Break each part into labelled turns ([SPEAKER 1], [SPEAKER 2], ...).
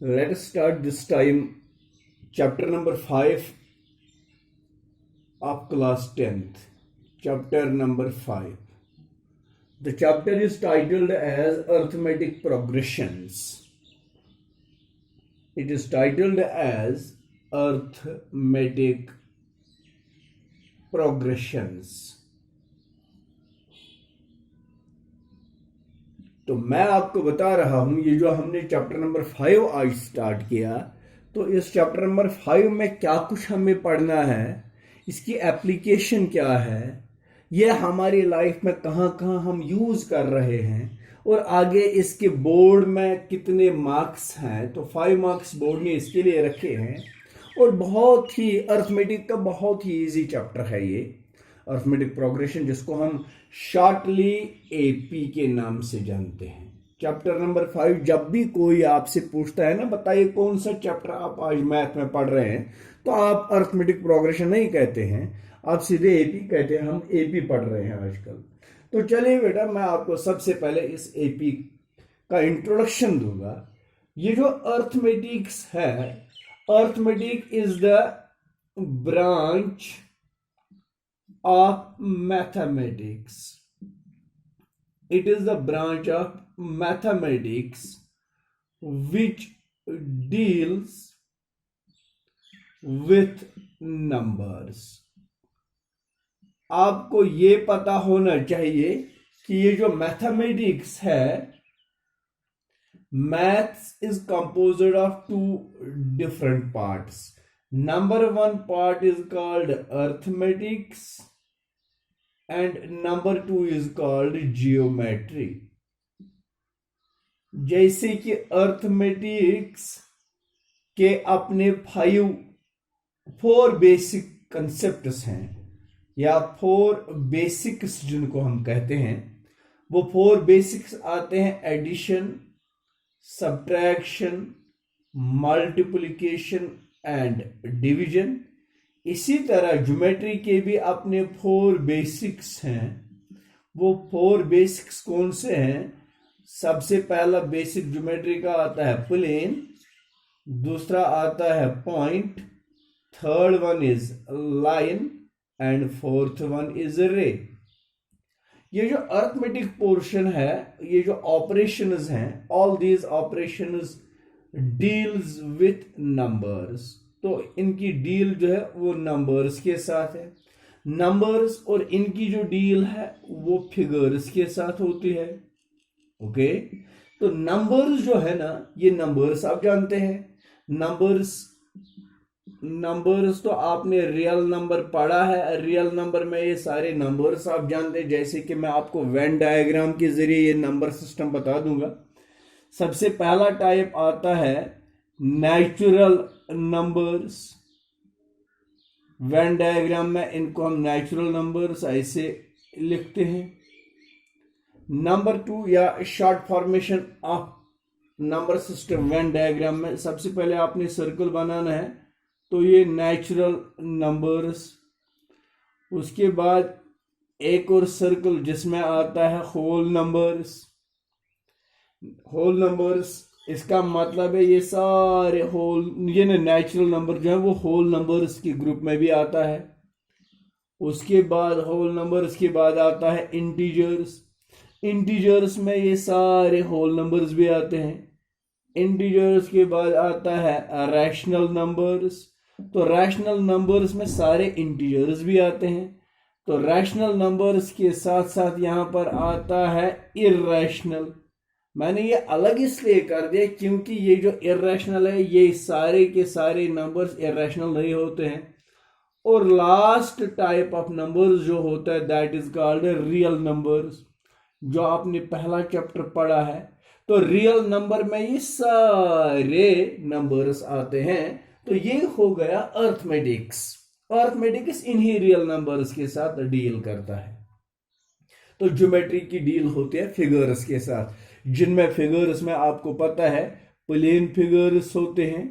[SPEAKER 1] Let us start this time chapter number 5 of class 10th. Chapter number 5. The chapter is titled as Arithmetic Progressions. It is titled as Arithmetic Progressions. तो मैं आपको बता रहा हूं, ये जो हमने चैप्टर नंबर 5 आज स्टार्ट किया, तो इस चैप्टर नंबर 5 में क्या कुछ हमें पढ़ना है, इसकी एप्लीकेशन क्या है, ये हमारी लाइफ में कहाँ कहाँ हम यूज कर रहे हैं, और आगे इसके बोर्ड में कितने मार्क्स हैं। तो 5 मार्क्स बोर्ड ने इसके लिए रखे हैं, और बहुत ही अर्थमेटिक का बहुत ही इजी चैप्टर है ये अर्थमेटिक प्रोग्रेशन, जिसको हम शॉर्टली एपी के नाम से जानते हैं। चैप्टर नंबर 5, जब भी कोई आपसे पूछता है ना, बताइए कौन सा चैप्टर आप आज मैथ में पढ़ रहे हैं, तो आप अर्थमेटिक प्रोग्रेशन नहीं कहते हैं, आप सीधे एपी कहते हैं। हम एपी पढ़ रहे हैं आजकल। तो चलिए बेटा, मैं आपको सबसे पहले इस एपी का इंट्रोडक्शन दूंगा। ये जो अर्थमेटिक्स है, arithmetic is the branch of mathematics. It is the branch of mathematics which deals with numbers. आपको ये पता होना चाहिए कि ये जो मैथमेटिक्स है, maths is composed of 2 different parts. Number 1 part is called arithmetics and number 2 is called geometry. जैसे कि अर्थमेटिक्स के अपने 4 बेसिक कंसेप्ट्स हैं, या 4 बेसिक्स जिनको हम कहते हैं, वो 4 बेसिक्स आते हैं: addition, subtraction, multiplication and division. इसी तरह ज्योमेट्री के भी अपने 4 बेसिक्स हैं। वो 4 बेसिक्स कौन से हैं? सबसे पहला बेसिक ज्योमेट्री का आता है प्लेन, दूसरा आता है point, third one is line and fourth one is रे। ये जो अर्थमेटिक पोर्शन है, ये जो ऑपरेशंस हैं, all these operations deals with numbers. तो इनकी डील जो है वो नंबर्स के साथ है। नंबर्स और इनकी जो डील है वो फिगर्स के साथ होती है। ओके, तो नंबर्स जो है ना, ये नंबर्स आप जानते हैं। नंबर्स तो आपने रियल नंबर पढ़ा है। रियल नंबर में ये सारे नंबर्स आप जानते हैं। जैसे कि मैं आपको वेन डायग्राम के जरिए ये नंबर सिस्टम बता दूंगा। सबसे पहला टाइप आता है नेचुरल नंबर्स। वेन डायग्राम में इनको हम नेचुरल नंबर्स ऐसे लिखते हैं। नंबर 2 या short formation of number system Venn diagram में सबसे पहले आपने सर्कल बनाना है, तो ये नेचुरल नंबर्स। उसके बाद एक और सर्कल जिसमें आता है होल नंबर्स। होल नंबर्स, इसका मतलब है ये सारे होल, ये नेचुरल नंबर जो है वो होल नंबर्स के ग्रुप में भी आता है। उसके बाद होल नंबर्स के बाद आता है इंटीजर्स। इंटीजर्स में ये सारे होल नंबर्स भी आते हैं। इंटीजर्स के बाद आता है रैशनल नंबर्स। तो रैशनल नंबर्स में सारे इंटीजर्स भी आते हैं। तो रैशनल नंबर्स के साथ साथ यहां पर आता है इरैशनल। मैंने ये अलग इसलिए कर दिया क्योंकि ये जो इरैशनल है, ये सारे के सारे नंबर्स इरैशनल नहीं होते हैं। और लास्ट टाइप ऑफ नंबर्स जो होता है that is called real numbers, जो आपने पहला चैप्टर पढ़ा है। तो रियल नंबर में ये सारे नंबर्स आते हैं। तो ये हो गया अर्थमेटिक्स। अर्थमेटिक्स इन्हीं रियल नंबर्स के साथ डील करता है। तो ज्योमेट्री की डील होती है फिगर्स के साथ, जिनमें फिगर्स में आपको पता है प्लेन फिगर्स होते हैं।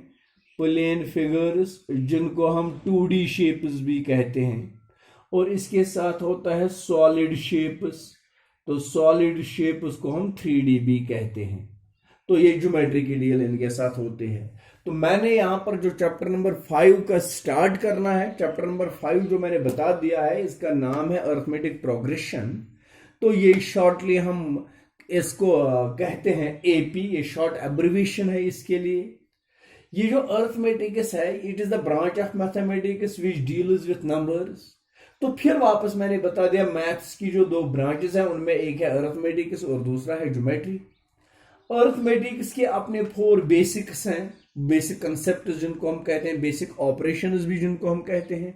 [SPEAKER 1] प्लेन फिगर्स जिनको हम 2D शेप्स भी कहते हैं। और इसके साथ होता है सॉलिड शेप्स। तो सॉलिड शेप्स को हम 3D भी कहते हैं। तो ये ज्योमेट्री की डील इनके साथ होती है। तो मैंने यहाँ पर जो चैप्टर नंबर 5 का स्टार्ट करना है, चैप्टर नंबर 5 जो मैंने बता दिया है, इसका नाम है अरिथमेटिक प्रोग्रेशन। तो ये शॉर्टली हम इसको कहते हैं एपी, ये शॉर्ट एब्रिविएशन है इसके लिए। ये जो अरिथमेटिक्स है, it is the branch of mathematics which deals with numbers. तो फिर वापस मैंने बता दिया मैथ्स की जो दो ब्रांचेस हैं उनमें एक है अरिथमेटिक्स और दूसरा है ज्योमेट्री। अरिथमेटिक्स के अपने 4 बेसिक्स हैं, बेसिक कंसेप्ट जिनको हम कहते हैं, बेसिक ऑपरेशंस भी जिनको हम कहते हैं,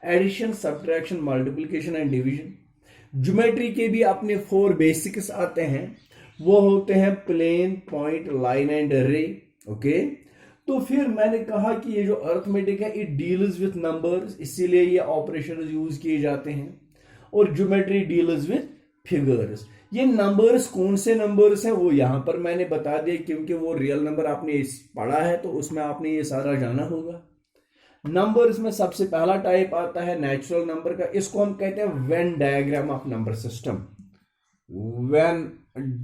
[SPEAKER 1] addition, subtraction, multiplication and division. Geometry के भी अपने 4 बेसिक्स आते हैं, वो होते हैं प्लेन, पॉइंट, लाइन एंड रे। ओके, तो फिर मैंने कहा कि ये जो अरिथमेटिक है इट डील्स विथ नंबर्स, इसीलिए ये ऑपरेशंस यूज किए जाते हैं, और ज्योमेट्री डील्स विथ फिगर्स। ये नंबर्स कौन से नंबर्स हैं वो यहां पर मैंने बता दिया, क्योंकि वो रियल नंबर आपने पढ़ा है तो उसमें आपने ये सारा जाना होगा। नंबर्स में सबसे पहला टाइप आता है नेचुरल नंबर का, इसको हम कहते हैं Venn diagram of number system. Venn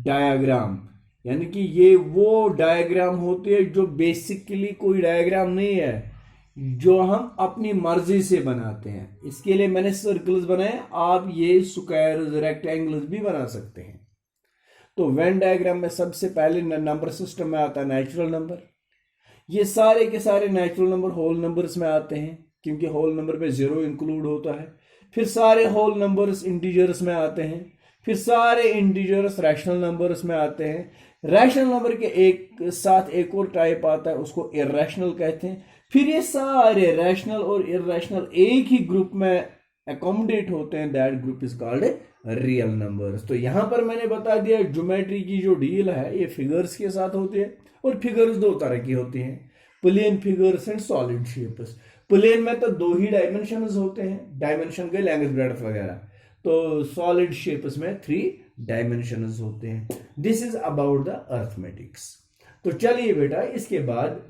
[SPEAKER 1] diagram यानी कि ये वो डायग्राम होती है जो बेसिकली कोई डायग्राम नहीं है, जो हम अपनी मर्जी से बनाते हैं। इसके लिए मैंने सर्कल्स बनाए, आप ये स्क्वायर्स, रेक्टेंगल्स भी बना सकते हैं। तो वेन डायग्राम में सबसे पहले नंबर सिस्टम में आता है नेचुरल नंबर। ये सारे के सारे नेचुरल नंबर होल नंबर्स में आते हैं, क्योंकि होल नंबर में 0 इंक्लूड होता है। फिर सारे होल नंबर्स इंटीजर्स में आते हैं, फिर सारे इंटीजर्स रैशनल नंबर्स में आते हैं। रैशनल नंबर के एक साथ एक और टाइप आता है, उसको इरैशनल कहते हैं। फिर ये सारे रैशनल और इरैशनल एक ही ग्रुप में अकोमोडेट होते हैं, that group is called real numbers. तो यहां पर मैंने बता दिया ज्योमेट्री की जो डील है ये फिगर्स के साथ होती है, और फिगर्स 2 तरह की होती हैं, plane figures and solid shapes. Plane में तो 2 ही डायमेंशंस होते हैं, डायमेंशन के लेंथ ब्रेड्थ वगैरह, तो सॉलिड शेप्स में 3 डायमेंशंस होते हैं। This is about the arithmetics. तो चलिए बेटा, इसके बाद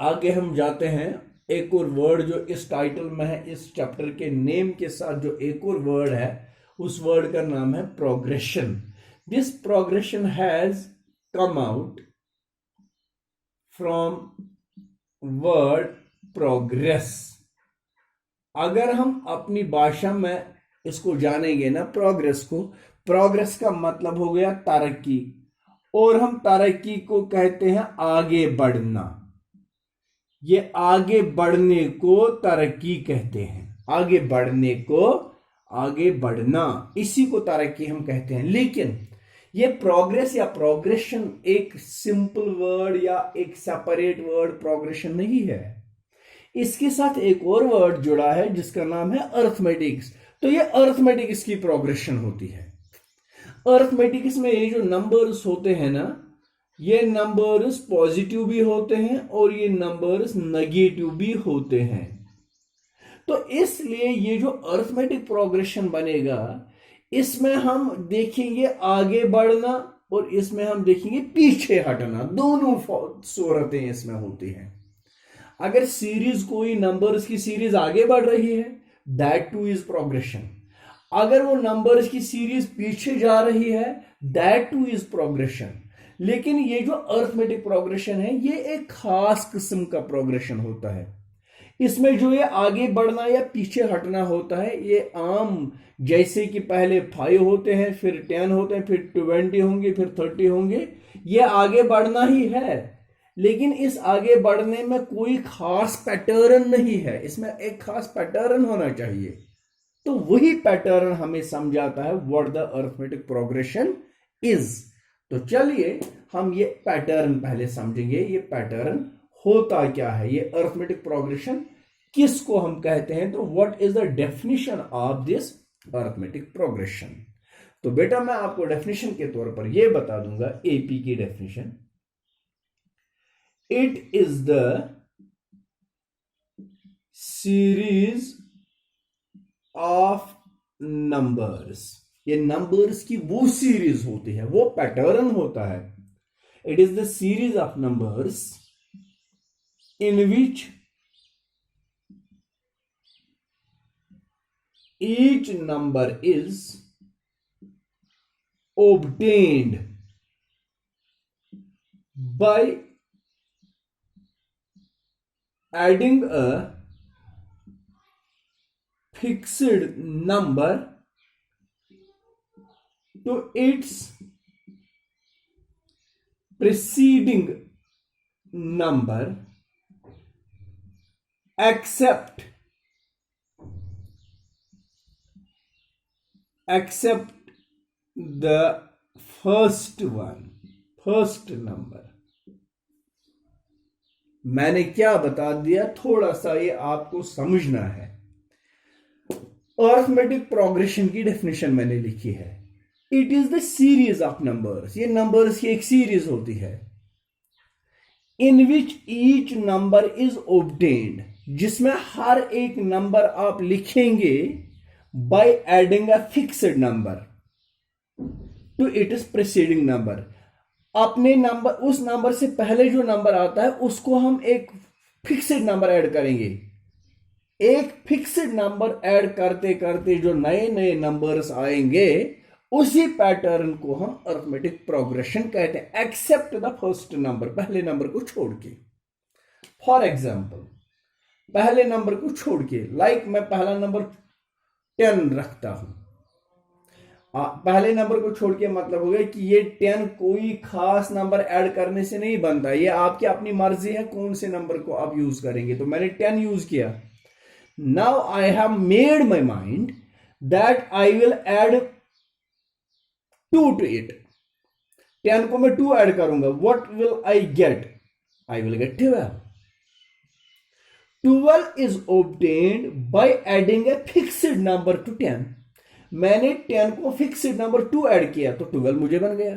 [SPEAKER 1] आगे हम जाते हैं। एक और वर्ड जो इस टाइटल में है, इस चैप्टर के नेम के साथ जो एक और वर्ड है, उस वर्ड का नाम है progression. This progression has come out from word progress. अगर हम अपनी भाषा में इसको जानेंगे ना प्रोग्रेस को, प्रोग्रेस का मतलब हो गया तरक्की, और हम तरक्की को कहते हैं आगे बढ़ना। ये आगे बढ़ने को तरक्की कहते हैं, आगे बढ़ने को, आगे बढ़ना, इसी को तरक्की हम कहते हैं। लेकिन ये प्रोग्रेस या प्रोग्रेशन एक सिंपल वर्ड या एक सेपरेट वर्ड प्रोग्रेशन नहीं है, इसके साथ एक और वर्ड जुड़ा है जिसका नाम है अरिथमेटिक्स। तो ये अरिथमेटिक्स की प्रोग्रेशन होती है। अरिथमेटिक्स में ये जो नंबर्स होते हैं ना, ये नंबर्स पॉजिटिव भी होते हैं और ये नंबर्स नेगेटिव भी होते हैं। तो इसलिए ये जो अरिथमेटिक प्रोग्रेशन बनेगा, इसमें हम देखेंगे आगे बढ़ना और इसमें हम देखेंगे पीछे हटना, दोनों सूरतें इसमें होती हैं। अगर सीरीज, कोई नंबर्स की सीरीज आगे बढ़ रही है, दैट टू इज प्रोग्रेशन। अगर वो नंबर्स की सीरीज पीछे जा रही है, दैट टू इज प्रोग्रेशन। लेकिन ये जो अरिथमेटिक प्रोग्रेशन है, ये एक खास किस्म का प्रोग्रेशन होता है। इसमें जो ये आगे बढ़ना या पीछे हटना होता है, ये आम जैसे कि पहले 5 होते हैं, फिर 10 होते हैं, फिर 20 होंगे, फिर 30 होंगे, ये आगे बढ़ना ही है। लेकिन इस आगे बढ़ने में कोई खास पैटर्न नहीं है, इसमें एक खास पैटर्न होना चाहिए। तो वही पैटर्न हमें समझाता है what the arithmetic progression is. तो चलिए हम ये पैटर्न पहले समझेंगे, ये पैटर्न होता क्या है, ये अरिथमेटिक प्रोग्रेशन किसको हम कहते हैं। तो what is the definition of this arithmetic progression. तो बेटा मैं आपको डेफिनेशन के तौर पर यह बता दूंगा, एपी की definition, it is the series of numbers. ये नंबर्स की वो सीरीज होती है, वो पैटर्न होता है। It is the series of numbers in which each number is obtained by adding a fixed number to its preceding number except the first number। मैंने क्या बता दिया, थोड़ा सा ये आपको समझना है। अरिथमेटिक प्रोग्रेशन की डेफिनेशन मैंने लिखी है, it is the series of numbers. ये नंबर्स की एक सीरीज होती है, in which each number is obtained, जिसमें हर एक नंबर आप लिखेंगे by adding a fixed number to it is preceding number. अपने नंबर, उस नंबर से पहले जो नंबर आता है उसको हम एक फिक्स्ड नंबर ऐड करेंगे। एक फिक्स्ड नंबर ऐड करते करते जो नए नए नंबर्स आएंगे, उसी पैटर्न को हम अरिथमेटिक प्रोग्रेशन कहते हैं, एक्सेप्ट द फर्स्ट नंबर, पहले नंबर को छोड़ के। फॉर एग्जाम्पल, पहले नंबर को छोड़ के, लाइक मैं पहला नंबर 10 रखता हूं। पहले नंबर को छोड़ के मतलब हो गया कि ये 10 कोई खास नंबर ऐड करने से नहीं बनता, ये आपकी अपनी मर्जी है कौन से नंबर को आप यूज करेंगे। तो मैंने 10 यूज किया। Now I have made my mind that I will add 2 to it. 10 को मैं 2 ऐड करूंगा, what will I get? I will get 12। 12 is obtained by adding a fixed number to 10। मैंने 10 को फिक्स्ड नंबर 2 ऐड किया तो 12 मुझे बन गया।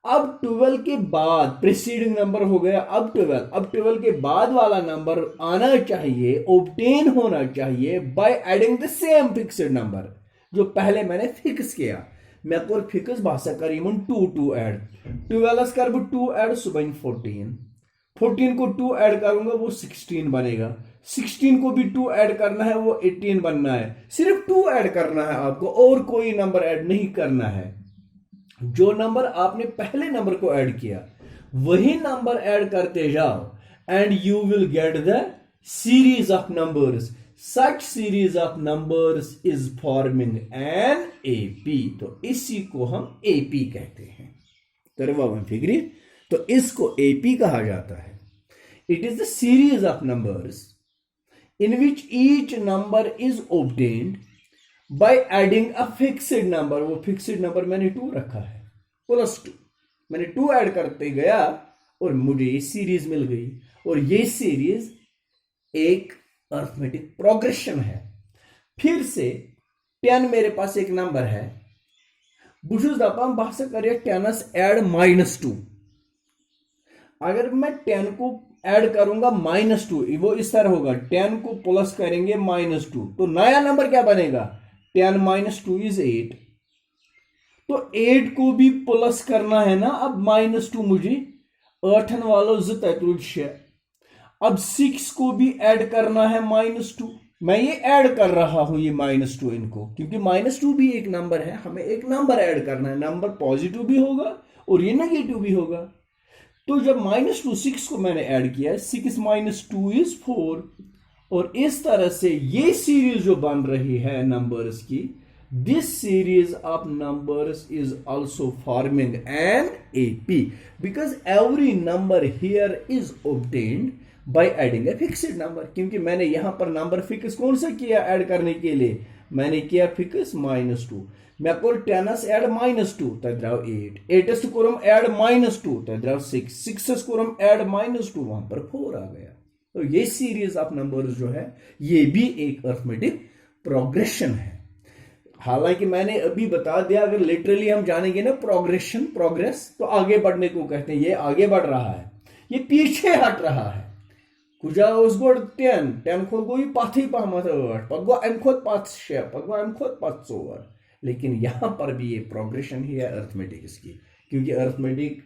[SPEAKER 1] अब 12 के बाद प्रीसीडिंग नंबर हो गया, अब 12। अब 12 के बाद वाला नंबर आना चाहिए, ऑब्टेन होना चाहिए by adding the same fixed number जो पहले मैंने फिक्स किया। मैं को फिक्स भाषा करी 2 ऐड 12 कर 2 ऐड सुबह 14 को 2 ऐड करूंगा वो 16 बनेगा। 16 को भी 2 ऐड करना है, वो 18 बनना है। सिर्फ 2 ऐड करना है आपको, और कोई नंबर ऐड नहीं करना है। जो नंबर आपने पहले नंबर को ऐड किया वही नंबर ऐड करते जाओ and you will get the series of numbers. Such series of numbers is forming an AP. तो इसी को हम एपी कहते हैं। फिक्री, तो इसको एपी कहा जाता है। It is the series of numbers in which each number is obtained by adding a fixed number। वो फिक्स्ड नंबर मैंने 2 रखा है, +2 मैंने 2 ऐड करते गया और मुझे ये सीरीज मिल गई। और ये सीरीज एक अरिथमेटिक प्रोग्रेशन है। फिर से 10 मेरे पास एक नंबर है, बुशुस दपाम भाषा करिए 10 ऐड -2। अगर मैं 10 को ऐड करूंगा -2, वो इस तरह होगा, 10 को प्लस करेंगे -2, तो नया नंबर क्या बनेगा? 10 - 2 इज 8। तो 8 को भी प्लस करना है ना। अब -2 मुझे 8 वालों 6। अब 6 को भी ऐड करना है -2। मैं ये ऐड कर रहा हूं ये -2 इनको, क्योंकि -2 भी एक नंबर है, हमें एक नंबर ऐड करना है। नंबर पॉजिटिव भी होगा और ये नेगेटिव भी होगा। तो जब -2 6 को मैंने ऐड किया, 6 - 2 इज 4। और इस तरह से ये सीरीज जो बन रही है नंबर्स की, this series of numbers is also forming an AP because every number here is obtained by adding a fixed number. क्योंकि मैंने यहां पर नंबर फिक्स कौन सा किया ऐड करने के लिए? मैंने किया फिक्स -2। मैं को 10 ऐड -2 तद्राव 8, 8 को हम ऐड -2 तद्राव 6, 6 को हम ऐड -2, वहां पर 4 आ गया। तो ये सीरीज ऑफ नंबर्स जो है ये भी एक अरिथमेटिक प्रोग्रेशन है। हालांकि मैंने अभी बता दिया, अगर लिटरली हम जानेंगे ना प्रोग्रेशन, प्रोग्रेस, तो आगे बढ़ने को कहते हैं। ये आगे बढ़ रहा है, ये पीछे हट रहा है। कुजा उस गोड 10 खोद गोई पाथी पामत 8 पगो एम खोद 5 पगो एम खोद 5 लेकिन यहां पर भी ये प्रोग्रेशन ही है अरिथमेटिक इसकी, क्योंकि अरिथमेटिक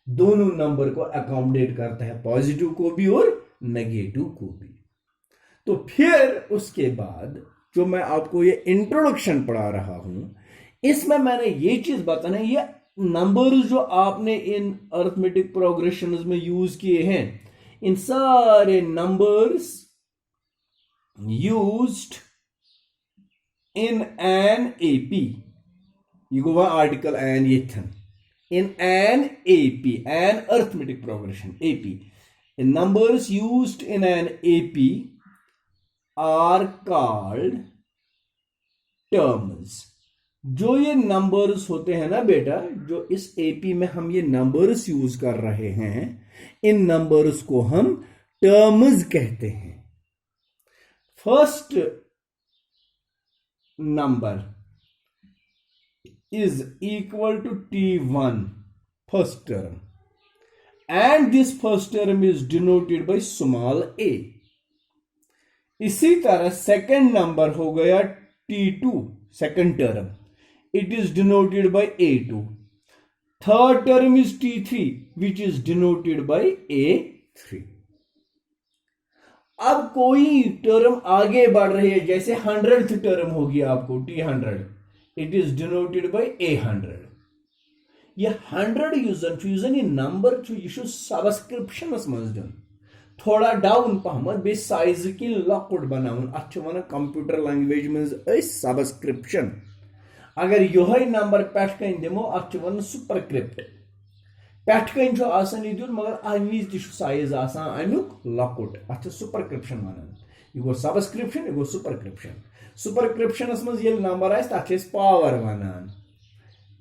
[SPEAKER 1] दोनों नंबर को अकोमोडेट करता है, पॉजिटिव को भी और नेगेटिव को भी। तो फिर उसके बाद जो मैं आपको ये इंट्रोडक्शन पढ़ा रहा हूं, इसमें मैंने ये चीज बताना है, ये नंबर्स जो आपने इन अर्थमेटिक प्रोग्रेशंस में यूज किए हैं, इन सारे numbers used in an AP, ये गो वह आर्टिकल एन येथन, in an AP, an arithmetic progression, AP. The numbers used in an AP are called terms. जो ये नंबर्स होते हैं ना बेटा, जो इस AP में हम ये नंबर्स यूज कर रहे हैं, इन नंबर्स को हम टर्म्स कहते हैं. First number is equal to T1, first term, and this first term is denoted by small a. इसी तरह सेकंड नंबर हो गया T2, second term, it is denoted by A2. Third term is T3, which is denoted by A3. अब कोई term आगे बढ़ रही है, जैसे 100th टर्म होगी आपको T100, it is denoted by A100. ये 100 यूजन ये नंबर यह सबस्क्रिप्शन मज दिन थोड़ा डाउन पहमत बे साइज की लकुट बनाउन, अत वन कंप्यूटर लैंग्वेज मज सबस्क्रिप्शन. अगर यह नंबर पेट कन दिमो अत वन सुपरस्क्रिप्ट. पेट कन आसान दिन मगर अमी साइज अमुक लकुट, अत सुपरस्क्रिप्शन वन. यह गो सबस्क्रिप्शन, यह गो सुपरस्क्रिप्शन. सुपरस्क्रिप्शनस मज येल नंबर आस तथ पावर वनान,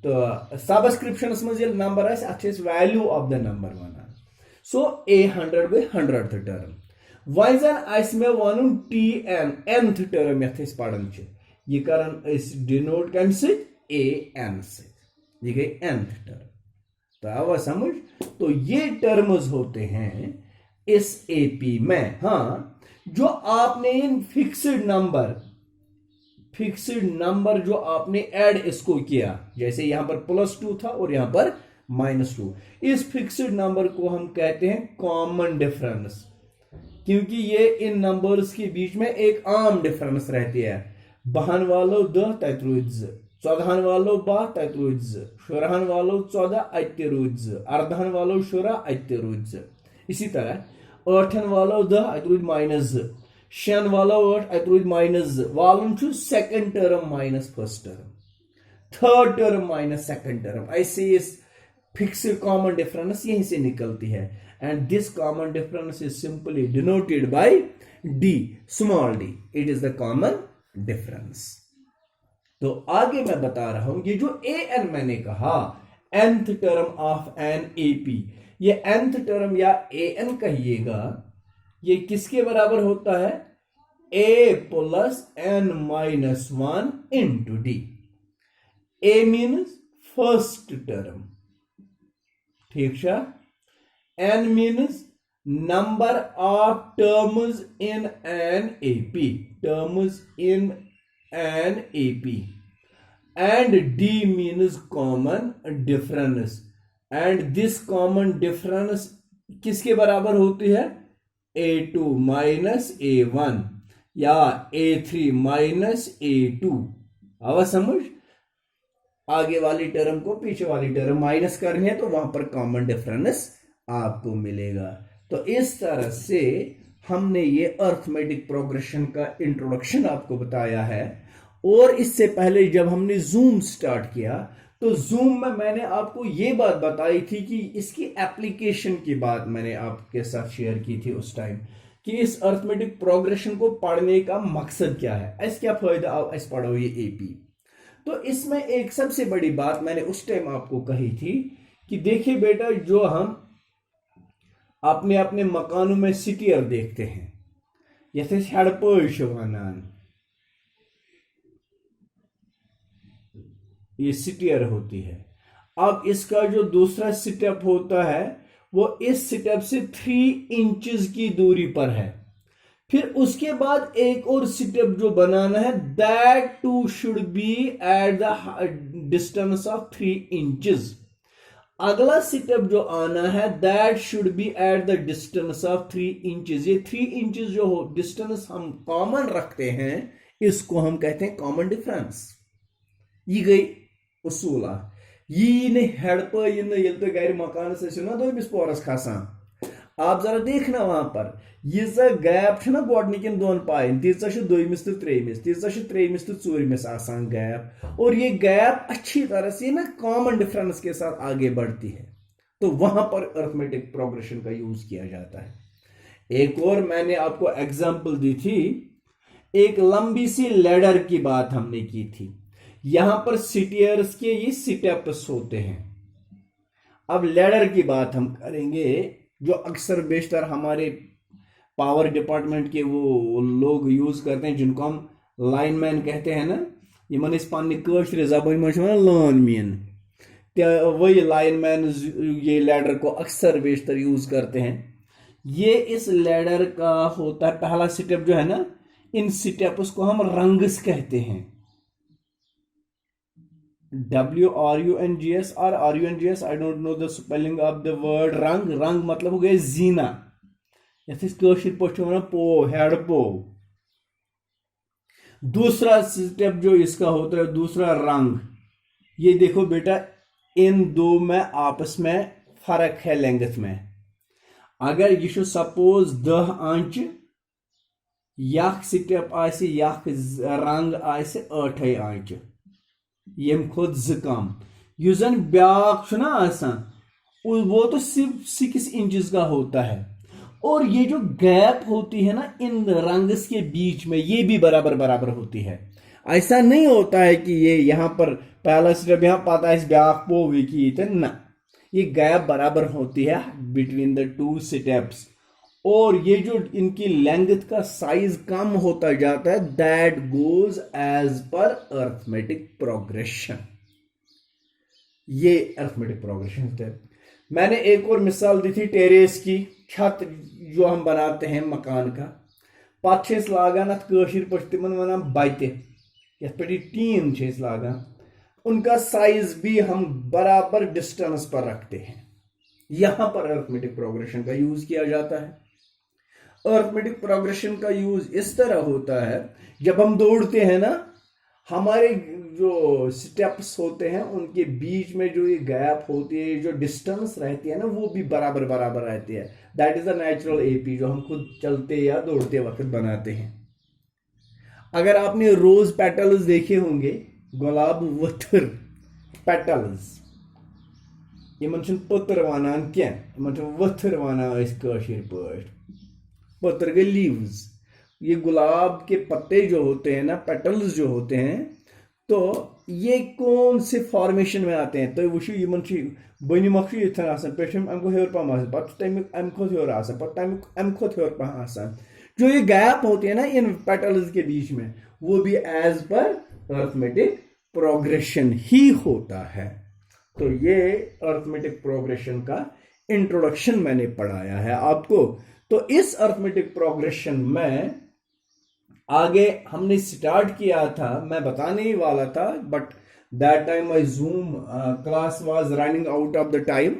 [SPEAKER 1] तो सबस्क्रिप्शनस मज L number as the value of the number वनान. सो A100 गई 100th टर्म. वह जन आस मे वन TN, nth टर्म यथ पढ़न, यह कर डिनोट कम AN से, यह गई nth टर्म. तो आवा समझ. तो ये टर्म्स होते हैं इस AP में. हाँ, जो आपने इन फिक्स्ड नंबर जो आपने ऐड इसको किया, जैसे यहां पर +2 था और यहां पर -2, इस फिक्स्ड नंबर को हम कहते हैं कॉमन डिफरेंस, क्योंकि ये इन नंबर्स के बीच में एक आम डिफरेंस रहती है. 12 वालों 10 तत रूज, 14 वालों 12 तत रूज, 16 वालों 14 अत रूज, 18 वालों 16 अत रूज. इसी तरह 8 वालों 10 अत रूज -2, 6 वालों 8 अत रूज -2. वालन छु second term minus first term, third term minus second term. ऐसे इस फिक्स्ड कॉमन डिफरेंस यहीं से निकलती है. And this common difference is simply denoted by D, small d. It is the common difference. तो आगे मैं बता रहा हूं, ये जो AN मैंने कहा, nth term of an AP, ये nth टर्म या AN कहिएगा, ये किसके बराबर होता है? A plus n minus 1 into D. A means first term, ठीक है. N means number of terms in an AP, terms in an AP. And D means common difference. And this common difference किसके बराबर होती है? A2 minus A1 या A3 minus A2. आवा समझ. आगे वाली टर्म को पीछे वाली टर्म माइनस करनी है तो वहां पर कॉमन डिफरेंस आपको मिलेगा. तो इस तरह से हमने ये अर्थमेटिक प्रोग्रेशन का इंट्रोडक्शन आपको बताया है. और इससे पहले जब हमने जूम स्टार्ट किया तो जूम में मैंने आपको ये बात बताई थी कि इसकी एप्लीकेशन की बात मैंने आपके साथ शेयर की थी उस टाइम, कि इस अर्थमेटिक प्रोग्रेशन को पढ़ने का मकसद क्या है, ऐसे क्या फायदा आओ ऐसे पढ़ो ये AP. तो इसमें एक सबसे बड़ी बात मैंने उस टाइम आपको कही थी कि देखिए बेटा, जो हम अपने अपने मकानों में सिटियर देखते हैं, यथे हेडपोश वनान, ये सिटियर होती है. अब इसका जो दूसरा स्टेप होता है वो इस स्टेप से 3 इंचेस की दूरी पर है. फिर उसके बाद एक और स्टेप जो बनाना है, that too should be at the distance of 3 inches. अगला स्टेप जो आना है, that should be at the distance of 3 inches. ये 3 इंचेस जो डिस्टेंस हम कॉमन रखते हैं, इसको हम कहते हैं कॉमन डिफरेंस. ये गई उसूला. यी ने हेड पे ये तो गर मकान ना दोमिस पोरस खसान आप जरा देखना वहां पर यीजा गैप ना गोडनिकन दोन पायन तीजा दोमिस तो त्रेमिस तीजा त्रेमिस तो चूरमिस आसान गैप और ये गैप अच्छी तरह से ना कॉमन डिफरेंस के साथ आगे बढ़ती है तो वहां पर अर्थमेटिक प्रोग्रेशन का यूज किया जाता है। एक और मैंने आपको एग्जांपल दी थी, एक लंबी सी लैडर की बात हमने की थी। यहां पर स्टेयर्स के ये स्टेप्स होते हैं। अब लैडर की बात हम करेंगे जो अक्सर बेशतर हमारे पावर डिपार्टमेंट के वो लोग यूज करते हैं जिनको हम लाइनमैन कहते हैं ना, यमन पानी कशर जबान में लान मीन वही लाइनमैन ये लैडर को अक्सर बेशतर यूज करते हैं। ये इस लैडर का होता है पहला स्टेप जो है ना, इन स्टेप्स को हम रंग्स कहते हैं। WRUNGS और RUNGS, I don't know the spelling of the word रंग। रंग मतलब हो गया जीना, कशिर पे पो, हेड पो। दूसरा स्टेप जो इसका होता है, दूसरा रंग, ये देखो बेटा इन दो में आपस में फर्क है लेंथ में। अगर यह सपोज 10 इंच यख स्टेप आसे यख रंग आसे 8 इंच यम खोद ज कम युस जन ब्याक छुना आसान वो तो सिर्फ 6 इंचेस का होता है। और ये जो गैप होती है ना इन रंग्स के बीच में, ये भी बराबर बराबर होती है। ऐसा नहीं होता है कि ये यहां पर पहला स्टेप यहां पता है ब्याक पो की ना, ये गैप बराबर होती है बिटवीन द टू स्टेप्स। और ये जो इनकी लेंथ का साइज कम होता जाता है, that goes as per arithmetic progression. ये अर्थमेटिक प्रोग्रेशन होता है। मैंने एक और मिसाल दी थी टेरेस की, छत जो हम बनाते हैं मकान का, पे लागान अत कशिर पे तिमन वनान बते, ये पे टीन लागान, उनका साइज भी हम बराबर डिस्टेंस पर रखते हैं। यहां पर अर्थमेटिक प्रोग्रेशन का यूज किया जाता है। अर्थमेटिक प्रोग्रेशन का यूज इस तरह होता है, जब हम दौड़ते हैं ना, हमारे जो स्टेप्स होते हैं उनके बीच में जो ये गैप होती है, जो डिस्टेंस रहती है ना, वो भी बराबर बराबर रहती है। That is the natural AP जो हम खुद चलते या दौड़ते वक्त बनाते हैं। अगर आपने रोज पेटल्स देखे होंगे, गुलाब वथर पेटल्स, यमन पत्र वनान क्या, वथर वनान कशिर पे, पत्र के लीव्स। ये गुलाब के पत्ते जो होते हैं ना, पेटल्स जो होते हैं, तो ये कौन से फॉर्मेशन में आते हैं, तो वो बन पे जो ये गैप होती है ना इन पेटल्स के बीच में, वो भी एज पर अर्थमेटिक प्रोग्रेशन ही होता है। तो ये अर्थमेटिक प्रोग्रेशन का इंट्रोडक्शन मैंने पढ़ाया है आपको। तो इस अर्थमेटिक प्रोग्रेशन में आगे हमने स्टार्ट किया था, मैं बताने ही वाला था, but that time my Zoom class was running out of the time,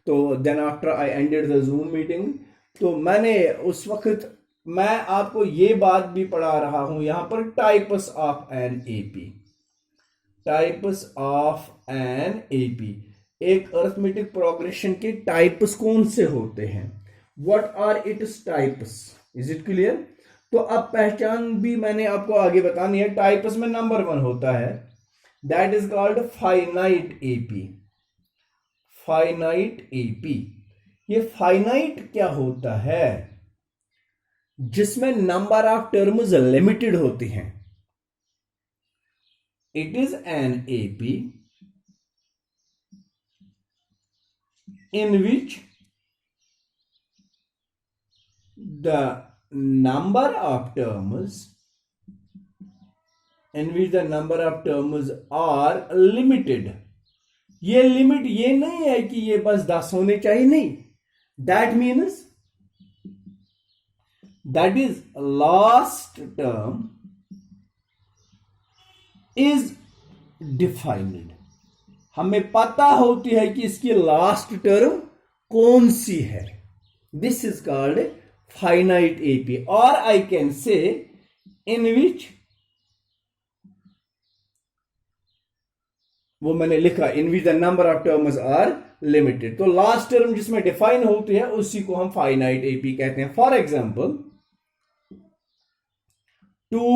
[SPEAKER 1] तो then after I ended the Zoom meeting. तो मैंने उस वक्त मैं आपको ये बात भी पढ़ा रहा हूं यहां पर, types of an AP. Types of an AP, एक अर्थमेटिक प्रोग्रेशन के टाइप्स कौन से होते हैं, what are its types, is it clear. तो अब पहचान भी मैंने आपको आगे बतानी है। टाइप्स में नंबर 1 होता है, that is called finite AP. Finite AP, ये फाइनाइट क्या होता है, जिसमें नंबर ऑफ टर्म्स लिमिटेड होती हैं। It is an AP in which the number of terms are limited। ये लिमिट ये नहीं है कि ये बस 10 होने चाहिए, नहीं। That means that is last term is defined. हमें पता होती है कि इसकी लास्ट टर्म कौन सी है। This is called finite AP, or I can say in which वो मैंने लिखा in which the number of terms are limited. तो लास्ट टर्म जिसमें डिफाइन होती है उसी को हम फाइनाइट एपी कहते हैं। फॉर एग्जांपल 2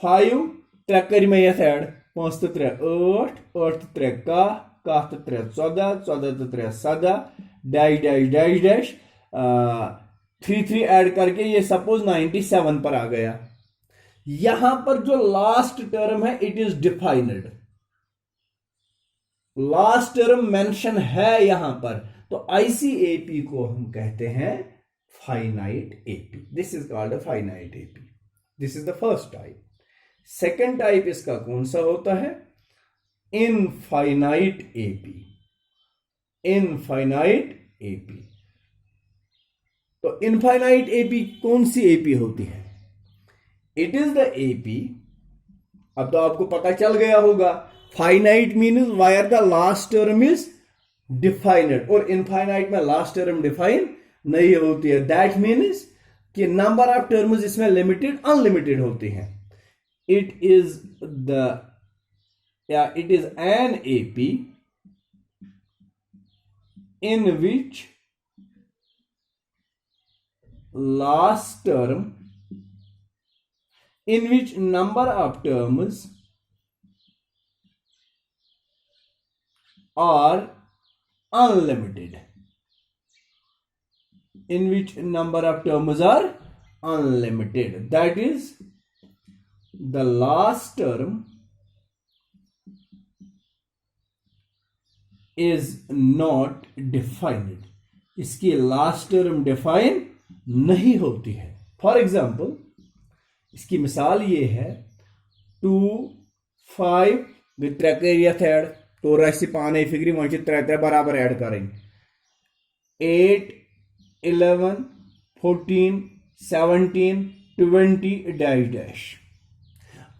[SPEAKER 1] 5 3 कर में यथ ऐड 5 तो 3 8 8 तो 3 10 तो 3 14 14 तो 3 17 dash dash dash dash 3 3 add करके ये सपोज 97 पर आ गया। यहां पर जो लास्ट टर्म है it is defined, last term mention है यहां पर, तो आईसीएपी को हम कहते हैं finite AP. This is called a finite AP. This is the first type. Second type इसका कौन सा होता है? Infinite AP. Infinite AP. तो इनफाइनाइट एपी कौन सी एपी होती है? इट इज द एपी, अब तो आपको पता चल गया होगा, finite means wire the last term is defined, और इनफाइनाइट में लास्ट टर्म डिफाइन नहीं होती है। दैट मीन्स कि नंबर ऑफ टर्म्स इसमें लिमिटेड अनलिमिटेड होती हैं। It is the it is an AP in which last term in which number of terms are unlimited, in which number of terms are unlimited, that is the last term is not defined, इसकी last term define नहीं होती है। For example इसकी मिसाल ये है 2 5 त्रे कर तो रसी पाने फिक्री वो त्रे त्रे बराबर ऐड करेंगे 8 11 14 17 20 डैश डैश।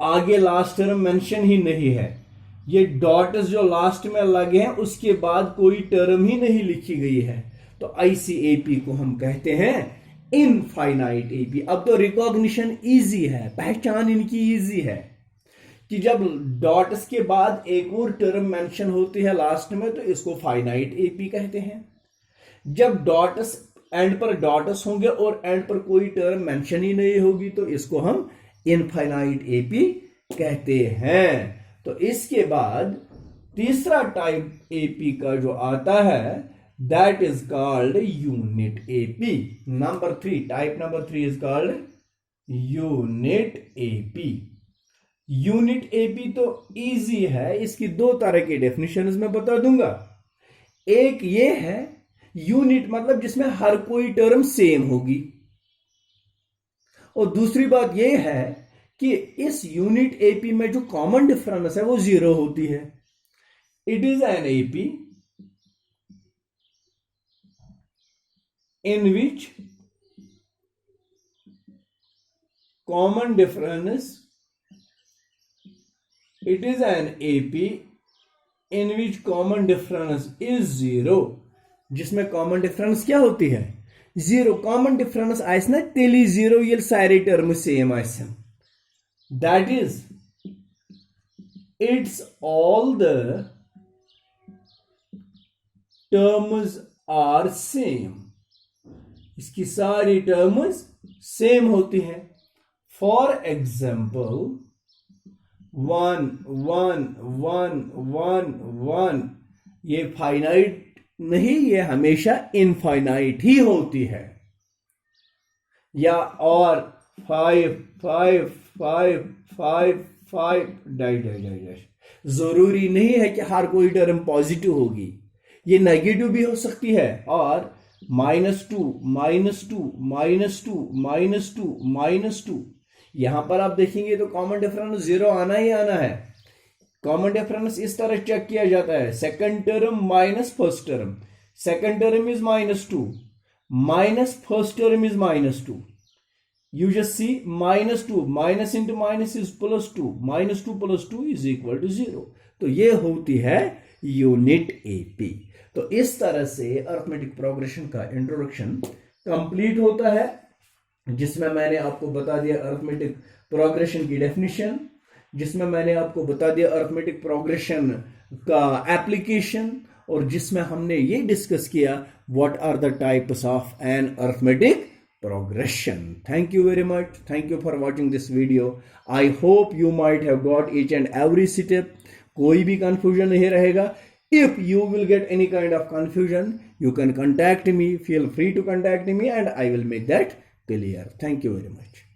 [SPEAKER 1] आगे लास्ट टर्म मेंशन ही नहीं है, ये डॉट्स जो लास्ट में लगे हैं उसके बाद कोई टर्म ही नहीं लिखी गई है, तो आईसीएपी को हम कहते हैं इनफाइनाइट एपी। अब तो रिकॉग्निशन इजी है, पहचान इनकी इजी है कि जब डॉट्स के बाद एक और टर्म मेंशन होती है लास्ट में तो इसको फाइनाइट एपी कहते हैं। जब डॉट्स एंड पर डॉट्स होंगे और एंड पर कोई टर्म मेंशन ही नहीं होगी तो इसको हम इनफाइनाइट एपी कहते हैं। तो इसके बाद तीसरा टाइप एपी का जो आता है that is called unit AP. Number 3, type number 3 is called unit AP. Unit AP तो easy है, इसकी दो तरह के डेफिनेशंस मैं बता दूंगा। एक ये है यूनिट मतलब जिसमें हर कोई टर्म सेम होगी, और दूसरी बात ये है कि इस यूनिट एपी में जो कॉमन डिफरेंस है वो 0 होती है। It is an AP in which common difference, it is an AP in which common difference is 0, जिसमें कॉमन डिफरेंस क्या होती है? 0। कॉमन डिफरेंस आयस ना तेली 0 ये सारे टर्म सेम आयसन, that is it's all the terms are same, इसकी सारी टर्म्स सेम होती हैं। फॉर एग्जाम्पल 1 1 1 1 1 ये फाइनाइट नहीं, ये हमेशा इनफाइनाइट ही होती है। या और 5 5 5 5 5 डैश डैश डैश डैश। जरूरी नहीं है कि हर कोई टर्म पॉजिटिव होगी, ये नेगेटिव भी हो सकती है। और -2 -2 -2 -2 -2, यहां पर आप देखेंगे तो कॉमन डिफरेंस 0 आना ही आना है। कॉमन डिफरेंस इस तरह चेक किया जाता है, second term minus first term, second term is -2 minus first term is -2, you just see -2 minus into minus is +2, -2 + 2 is equal to 0। तो ये होती है यूनिट एपी। तो इस तरह से अरिथमेटिक प्रोग्रेशन का इंट्रोडक्शन कंप्लीट होता है, जिसमें मैंने आपको बता दिया अरिथमेटिक प्रोग्रेशन की डेफिनेशन, जिसमें मैंने आपको बता दिया अरिथमेटिक प्रोग्रेशन का एप्लीकेशन, और जिसमें हमने ये डिस्कस किया what are the types of an arithmetic progression. Thank you very much. Thank you for watching this video. I hope you might have got each and every step. कोई भी confusion नहीं रहेगा. If you will get any kind of confusion, you can contact me. Feel free to contact me and I will make that clear. Thank you very much.